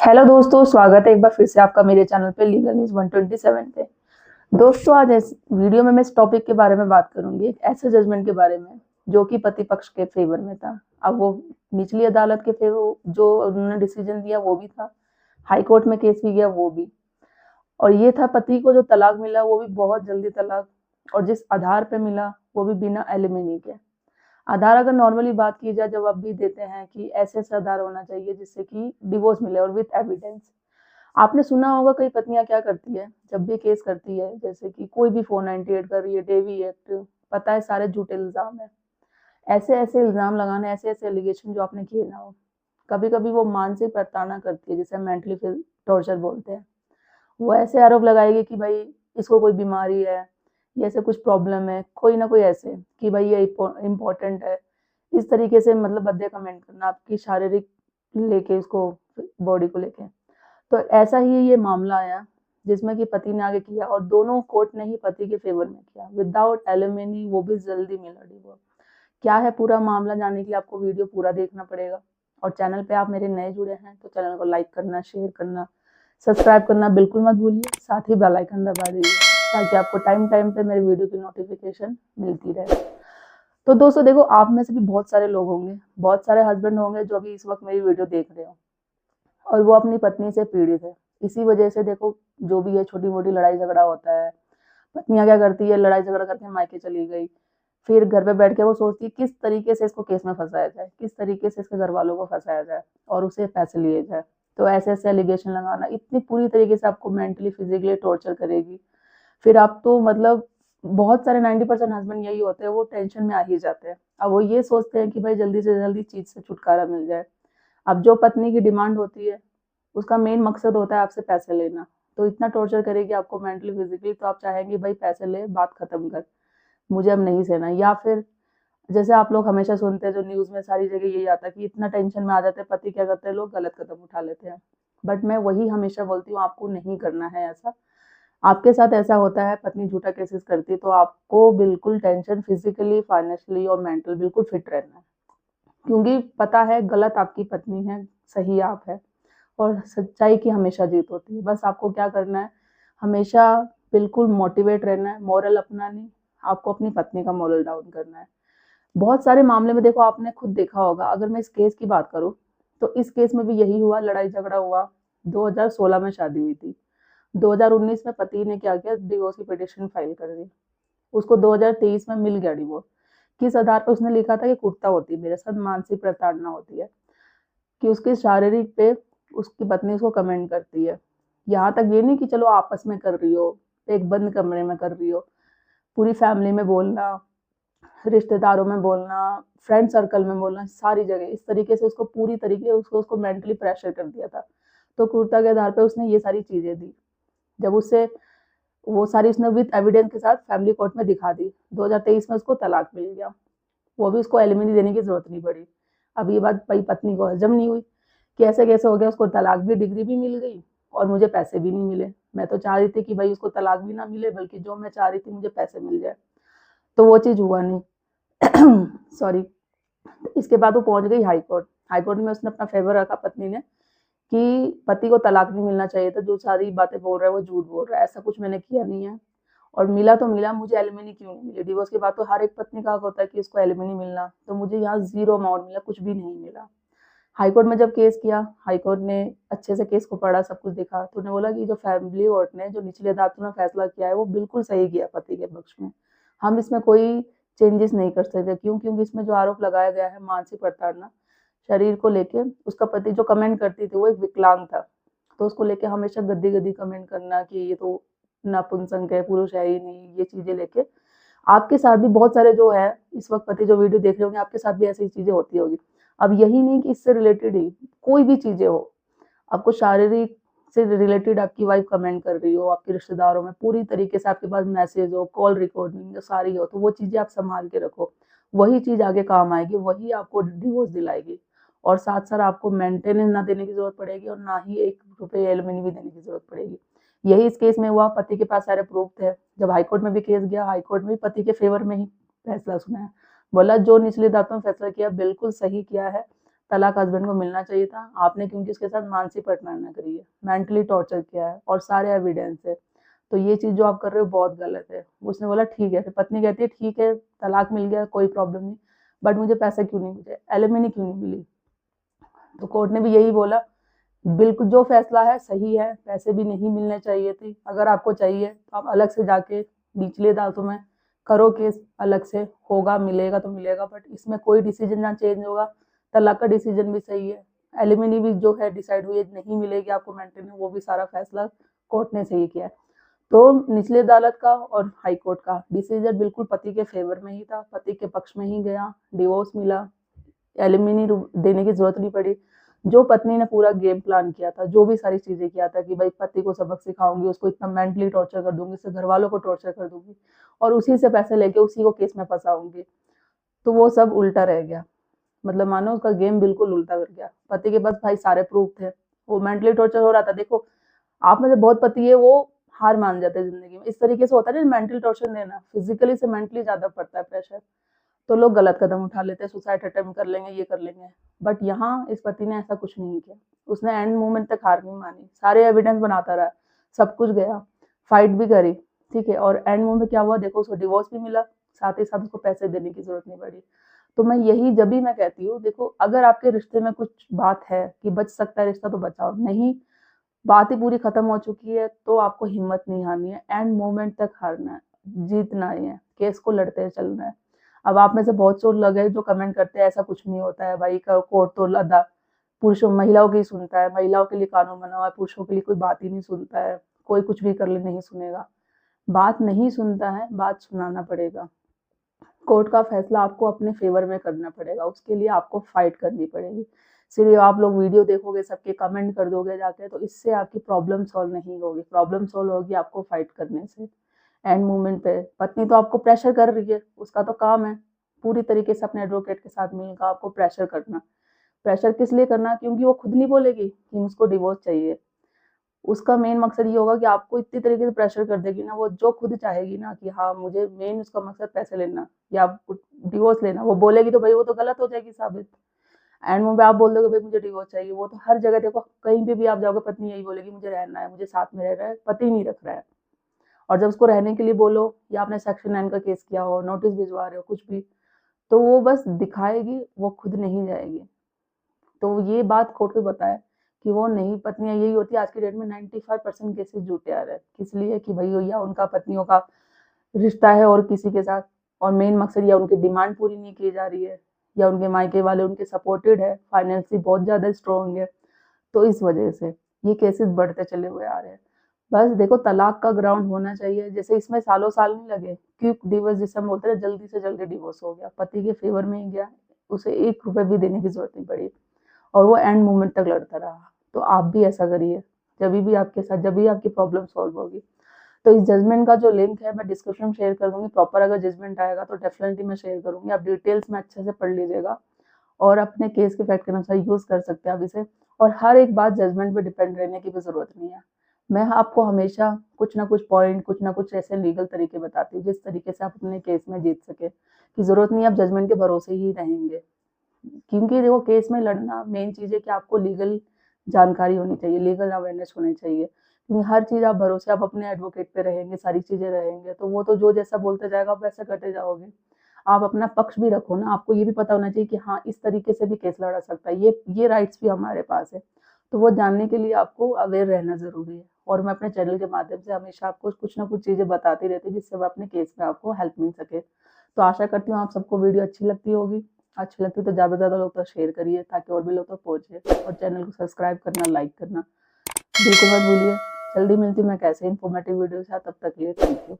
Hello दोस्तों, स्वागत है एक बार फिर से आपका मेरे चैनल पे लीगल न्यूज 127 पे। दोस्तों, आज इस वीडियो में मैं इस टॉपिक के बारे में बात करूंगी, एक ऐसे जजमेंट के बारे में जो कि पति पक्ष के फेवर में था। अब वो निचली अदालत के फेवर जो उन्होंने डिसीजन दिया वो भी था, हाई कोर्ट में केस भी गया वो भी। और ये था पति को जो तलाक मिला वो भी बहुत जल्दी तलाक, और जिस आधार पे मिला वो भी बिना एलिमनी के। आधार अगर नॉर्मली बात की जाए, जवाब भी देते हैं कि ऐसे ऐसे आधार होना चाहिए जिससे कि डिवोर्स मिले और विथ एविडेंस। आपने सुना होगा कई पत्नियां क्या करती है जब भी केस करती है, जैसे कि कोई भी 498 कर रही है, डेवी एक्ट, पता है सारे झूठे इल्जाम है। ऐसे ऐसे इल्जाम लगाने, ऐसे ऐसे एलिगेशन जो आपने किए ना हो। कभी कभी वो मानसिक प्रताड़ना करती है जिसे मेंटली टॉर्चर बोलते हैं। वो ऐसे आरोप लगाएगी कि भाई इसको कोई बीमारी है, या ऐसे कुछ प्रॉब्लम है, कोई ना कोई ऐसे कि भाई ये इम्पोर्टेंट है। इस तरीके से मतलब भद्दे कमेंट करना आपकी शारीरिक लेके, उसको बॉडी को लेके। तो ऐसा ही ये मामला आया जिसमें कि पति ने आगे किया और दोनों कोर्ट ने ही पति के फेवर में किया, विदाउट एलिमनी, वो भी जल्दी मिला डिवोर्स। क्या है पूरा मामला, जानने के लिए आपको वीडियो पूरा देखना पड़ेगा। और चैनल पे आप मेरे नए जुड़े हैं तो चैनल को लाइक करना, शेयर करना, सब्सक्राइब करना बिल्कुल मत भूलिए। साथ ही बेल आइकन दबा दीजिए ताकि आपको टाइम टाइम पे मेरे वीडियो की नोटिफिकेशन मिलती रहे। तो दोस्तों देखो, आप में से भी बहुत सारे लोग होंगे, बहुत सारे हस्बैंड होंगे जो अभी इस वक्त मेरी वीडियो देख रहे हो और वो अपनी पत्नी से पीड़ित है। इसी वजह से देखो, जो भी है छोटी मोटी लड़ाई झगड़ा होता है। पत्नियां क्या करती है, लड़ाई झगड़ा करके मायके चली गई, फिर घर पे बैठ के वो सोचती है किस तरीके से इसको केस में फंसाया जाए, किस तरीके से इसके घर वालों को फंसाया जाए और उसे पैसे लिए जाए। तो ऐसे ऐसे एलिगेशन लगाना इतनी पूरी तरीके से आपको मेंटली फिजिकली टॉर्चर करेगी। फिर आप तो मतलब बहुत सारे 90% हस्बैंड यही होते हैं, वो टेंशन में आ ही जाते हैं। अब वो ये सोचते हैं कि भाई जल्दी से जल्दी चीज से छुटकारा मिल जाए। अब जो पत्नी की डिमांड होती है, उसका मेन मकसद होता है आपसे पैसे लेना। तो इतना टॉर्चर करेगी आपको मेंटली फिजिकली, तो आप चाहेंगे भाई पैसे ले, बात खत्म कर, मुझे अब नहीं सहना। या फिर जैसे आप लोग हमेशा सुनते हैं, जो न्यूज में सारी जगह यही आता है कि इतना टेंशन में आ जाते हैं पति, क्या करते हैं लोग, गलत कदम उठा लेते हैं। बट मैं वही हमेशा बोलती हूँ, आपको नहीं करना है ऐसा। आपके साथ ऐसा होता है, पत्नी झूठा केसेस करती है, तो आपको बिल्कुल टेंशन, फिजिकली, फाइनेंशियली और मेंटल बिल्कुल फिट रहना है। क्योंकि पता है गलत आपकी पत्नी है, सही आप है, और सच्चाई की हमेशा जीत होती है। बस आपको क्या करना है, हमेशा बिल्कुल मोटिवेट रहना है, मॉरल अपना नहीं, आपको अपनी पत्नी का मॉरल डाउन करना है। बहुत सारे मामले में देखो, आपने खुद देखा होगा। अगर मैं इस केस की बात करूं तो इस केस में भी यही हुआ, लड़ाई झगड़ा हुआ। 2016 में शादी हुई थी, 2019 में पति ने क्या किया, डिवोर्स की पिटिशन फाइल कर दी। उसको 2023 में मिल गया डिवोर्स। किस आधार पर उसने लिखा था कि कुर्ता होती है मेरे साथ, मानसिक प्रताड़ना होती है, कि उसके शारीरिक पे उसकी पत्नी उसको कमेंट करती है। यहाँ तक ये नहीं कि चलो आपस में कर रही हो, एक बंद कमरे में कर रही हो, पूरी फैमिली में बोलना, रिश्तेदारों में बोलना, फ्रेंड सर्कल में बोलना, सारी जगह इस तरीके से उसको पूरी तरीके उसको उसको मेंटली प्रेशर कर दिया था। तो क्रूरता के आधार पर उसने ये सारी चीजें दी। जब उससे वो सारी उसने विद एविडेंस के साथ फैमिली कोर्ट में दिखा दी, 2023 में उसको तलाक मिल गया। वो भी उसको एलिमनी देने की जरूरत नहीं पड़ी। अब ये बात भाई पत्नी को हजम नहीं हुई कि ऐसे कैसे हो गया, उसको तलाक भी, डिग्री भी मिल गई और मुझे पैसे भी नहीं मिले। मैं तो चाह रही थी कि भाई उसको तलाक भी ना मिले, बल्कि जो मैं चाह रही थी मुझे पैसे मिल जाए। तो वो चीज हुआ नहीं। सॉरी। इसके बाद वो पहुंच गई हाई कोर्ट। हाई कोर्ट में उसने अपना फेवर रखा पत्नी ने, कि पति को तलाक नहीं मिलना चाहिए था, जो सारी बातें बोल रहा है वो झूठ बोल रहा है, ऐसा कुछ मैंने किया नहीं है। और मिला तो मिला, मुझे एलिमनी क्यों नहीं मिली। डिवोर्स के बाद तो हर एक पत्नी का हक होता है कि उसको एलिमनी मिलना, तो मुझे यहाँ जीरो अमाउंट मिला, कुछ भी नहीं मिला। हाईकोर्ट में जब केस किया, हाईकोर्ट ने अच्छे से केस को पढ़ा, सब कुछ देखा, तो उन्होंने बोला कि जो फैमिली कोर्ट ने, जो निचली अदालतों ने फैसला किया है वो बिल्कुल सही किया पति के पक्ष में। हम इसमें कोई चेंजेस नहीं कर सकते। क्यों? क्योंकि इसमें जो आरोप लगाया गया है मानसिक प्रताड़ना, शरीर को लेके, उसका पति जो कमेंट करती थी वो एक विकलांग था, तो उसको लेके हमेशा गद्दी गद्दी कमेंट करना कि ये तो नपुंसक है, पुरुष है ही नहीं, ये चीजें लेके। आपके साथ भी बहुत सारे जो है इस वक्त पति जो वीडियो देख रहे होंगे, आपके साथ भी ऐसी चीजें होती होगी। अब यही नहीं कि इससे रिलेटेड ही कोई भी चीजें हो, आपको शारीरिक से रिलेटेड आपकी वाइफ कमेंट कर रही हो, आपके रिश्तेदारों में पूरी तरीके से आपके पास मैसेज हो, कॉल रिकॉर्डिंग जो सारी हो, तो वो चीजें आप संभाल के रखो। वही चीज आगे काम आएगी, वही आपको डिवोर्स दिलाएगी। और साथ साथ आपको मेंटेनेंस ना देने की जरूरत पड़ेगी और ना ही एक रुपए एलिमनी भी देने की जरूरत पड़ेगी। यही इस केस में हुआ, पति के पास सारे प्रूफ थे। जब हाईकोर्ट में भी केस गया, हाईकोर्ट में भी पति के फेवर में ही फैसला सुनाया। बोला जो निचली अदालतों में फैसला किया बिल्कुल सही किया है, तलाक हस्बैंड को मिलना चाहिए था, आपने क्योंकि उसके साथ मानसिक प्रताड़ना करी है, मेंटली टॉर्चर किया है और सारे एविडेंस है, तो ये चीज़ जो आप कर रहे हो बहुत गलत है। उसने बोला ठीक है, फिर पत्नी कहती है ठीक है तलाक मिल गया कोई प्रॉब्लम नहीं, बट मुझे पैसे क्यों नहीं मिले, एलिमनी क्यों नहीं मिली। तो कोर्ट ने भी यही बोला बिल्कुल जो फैसला है सही है, पैसे भी नहीं मिलने चाहिए थे, अगर आपको चाहिए तो आप अलग से जाके निचली अदालतों में करो केस, अलग से होगा मिलेगा तो मिलेगा, बट इसमें कोई डिसीजन ना चेंज होगा। तलाक का डिसीजन भी सही है, एलिमनी भी जो है डिसाइड हुई है नहीं मिलेगी आपको मेंटेन, वो भी सारा फैसला कोर्ट ने सही किया है। तो निचली अदालत का और हाई कोर्ट का डिसीजन बिल्कुल पति के फेवर में ही था, पति के पक्ष में ही गया, डिवोर्स मिला, एलिमनी देने की जरूरत नहीं पड़ी। जो पत्नी ने पूरा गेम प्लान किया था, जो भी सारी चीजें किया था कि भाई पति को सबक सिखाऊंगी, उसको इतना मेंटली टॉर्चर कर दूंगी, उससे घर वालों को टॉर्चर कर दूंगी और उसी से पैसे लेके उसी को केस में फंसाऊंगी, तो वो सब उल्टा रह गया। मतलब मानो उसका गेम बिल्कुल उल्टा कर गया। पति के पास भाई सारे प्रूफ थे, वो मेंटली टॉर्चर हो रहा था। देखो आप में से बहुत पति है वो हार मान जाते हैं जिंदगी में, इस तरीके से होता है ना मेंटल टॉर्चर देना, फिजिकली से मेंटली ज्यादा पड़ता है प्रेशर, तो लोग गलत कदम उठा लेते हैं, सुसाइड अटेम्प्ट कर लेंगे, ये कर लेंगे। बट यहाँ इस पति ने ऐसा कुछ नहीं किया, उसने एंड मोमेंट तक हार नहीं मानी, सारे एविडेंस बनाता रहा, सब कुछ गया, फाइट भी करी, ठीक है, और एंड मोमेंट क्या हुआ देखो, उसको डिवोर्स भी मिला, साथ ही साथ उसको पैसे देने की जरूरत नहीं पड़ी। तो मैं यही जब भी मैं कहती हूँ देखो अगर आपके रिश्ते में कुछ बात है कि बच सकता है रिश्ता तो बचाओ, नहीं बात ही पूरी खत्म हो चुकी है तो आपको हिम्मत नहीं हारनी है, एंड मोमेंट तक हारना है, जीतना ही है, केस को लड़ते चलना है। अब आप में से बहुत से लोग हैं जो कमेंट करते हैं ऐसा कुछ नहीं होता है भाई, कोर्ट तो लदा पुरुषों महिलाओं की सुनता है, महिलाओं के लिए कानून बना हुआ है, पुरुषों के लिए कोई बात ही नहीं सुनता है, कोई कुछ भी कर ले नहीं सुनेगा। बात नहीं सुनता है, बात सुनाना पड़ेगा। कोर्ट का फैसला आपको अपने फेवर में करना पड़ेगा, उसके लिए आपको फाइट करनी पड़ेगी। सिर्फ आप लोग वीडियो देखोगे सबके कमेंट कर दोगे जाके, तो इससे आपकी प्रॉब्लम सॉल्व नहीं होगी, प्रॉब्लम सॉल्व होगी आपको फाइट करने से। एंड मोमेंट पे पत्नी तो आपको प्रेशर कर रही है, उसका तो काम है पूरी तरीके से अपने एडवोकेट के साथ मिलकर आपको प्रेशर करना। प्रेशर किस लिए करना, क्योंकि वो खुद नहीं बोलेगी कि मुझको डिवोर्स चाहिए, उसका मेन मकसद ये होगा कि आपको इतनी तरीके से प्रेशर कर देगी ना, वो जो खुद चाहेगी ना कि हाँ मुझे मेन उसका मकसद पैसे लेना या डिवोर्स लेना, वो बोलेगी तो भाई वो तो गलत हो जाएगी साबित। एंड में आप बोल दोगे भाई मुझे डिवोर्स चाहिए, वो तो हर जगह देखो कहीं पे भी आप जाओगे पत्नी यही बोलेगी मुझे रहना है, मुझे साथ में रह रहा है, पति नहीं रख रहा है। और जब उसको रहने के लिए बोलो या आपने सेक्शन 9 का केस किया हो, नोटिस भिजवा रहे हो कुछ भी, तो वो बस दिखाएगी, वो खुद नहीं जाएगी। तो ये बात कोर्ट को बताया कि वो नहीं, पत्नियां यही होती है आज की डेट में 95% केसेस झूठे आ रहे हैं, किस लिए कि भाई या उनका पत्नियों का रिश्ता है और किसी के साथ, और मेन मकसद या उनकी डिमांड पूरी नहीं की जा रही है या उनके मायके वाले उनके सपोर्टेड है, फाइनेंशियली बहुत ज्यादा स्ट्रॉन्ग है, तो इस वजह से ये केसेस बढ़ते चले हुए आ रहे हैं। बस देखो तलाक का ग्राउंड होना चाहिए, जैसे इसमें सालों साल नहीं लगे, क्विक डिवोर्स जिसे हम बोलते हैं, जल्दी से जल्दी डिवोर्स हो गया, पति के फेवर में ही गया, उसे 1 रुपए भी देने की जरूरत नहीं पड़ी और वो एंड मोमेंट तक लड़ता रहा। तो आप भी ऐसा करिए, जब भी आपके साथ जब भी आपकी प्रॉब्लम सॉल्व होगी। तो इस जजमेंट का जो लिंक है मैं डिस्क्रिप्शन में शेयर कर दूंगी, प्रॉपर अगर जजमेंट आएगा तो डेफिनेटली मैं शेयर करूंगी, आप डिटेल्स में अच्छे से पढ़ लीजिएगा और अपने केस के फैक्ट के अनुसार यूज कर सकते हैं आप इसे। और हर एक बात जजमेंट पे डिपेंड रहने की भी जरूरत नहीं है, मैं आपको हमेशा कुछ ना कुछ पॉइंट, कुछ ना कुछ ऐसे लीगल तरीके बताती हूँ जिस तरीके से आप अपने केस में जीत सके, कि जरूरत नहीं आप जजमेंट के भरोसे ही रहेंगे। क्योंकि देखो केस में लड़ना मेन चीज है कि आपको लीगल जानकारी होनी चाहिए, लीगल अवेयरनेस होनी चाहिए, क्योंकि हर चीज आप भरोसे आप अपने एडवोकेट पे रहेंगे, सारी चीजें रहेंगे तो वो तो जो जैसा बोलते जाएगा आप वैसा करते जाओगे। आप अपना पक्ष भी रखो ना, आपको ये भी पता होना चाहिए कि हाँ इस तरीके से भी केस लड़ा सकता है, ये राइट्स भी हमारे पास है, तो वो जानने के लिए आपको अवेयर रहना जरूरी है। और मैं अपने चैनल के माध्यम से हमेशा आपको कुछ ना कुछ चीजें बताती रहती हूँ जिससे अपने केस में आपको हेल्प मिल सके। तो आशा करती हूँ आप सबको वीडियो अच्छी लगती होगी, अच्छी लगती तो ज़्यादा से ज़्यादा लोग तक शेयर करिए ताकि और भी लोग तक पहुँचे, और चैनल को सब्सक्राइब करना, लाइक करना बिल्कुल मत भूलिए। जल्दी मिलती मैं कैसे इन्फॉर्मेटिव वीडियो से, तब तक के लिए थैंक यू।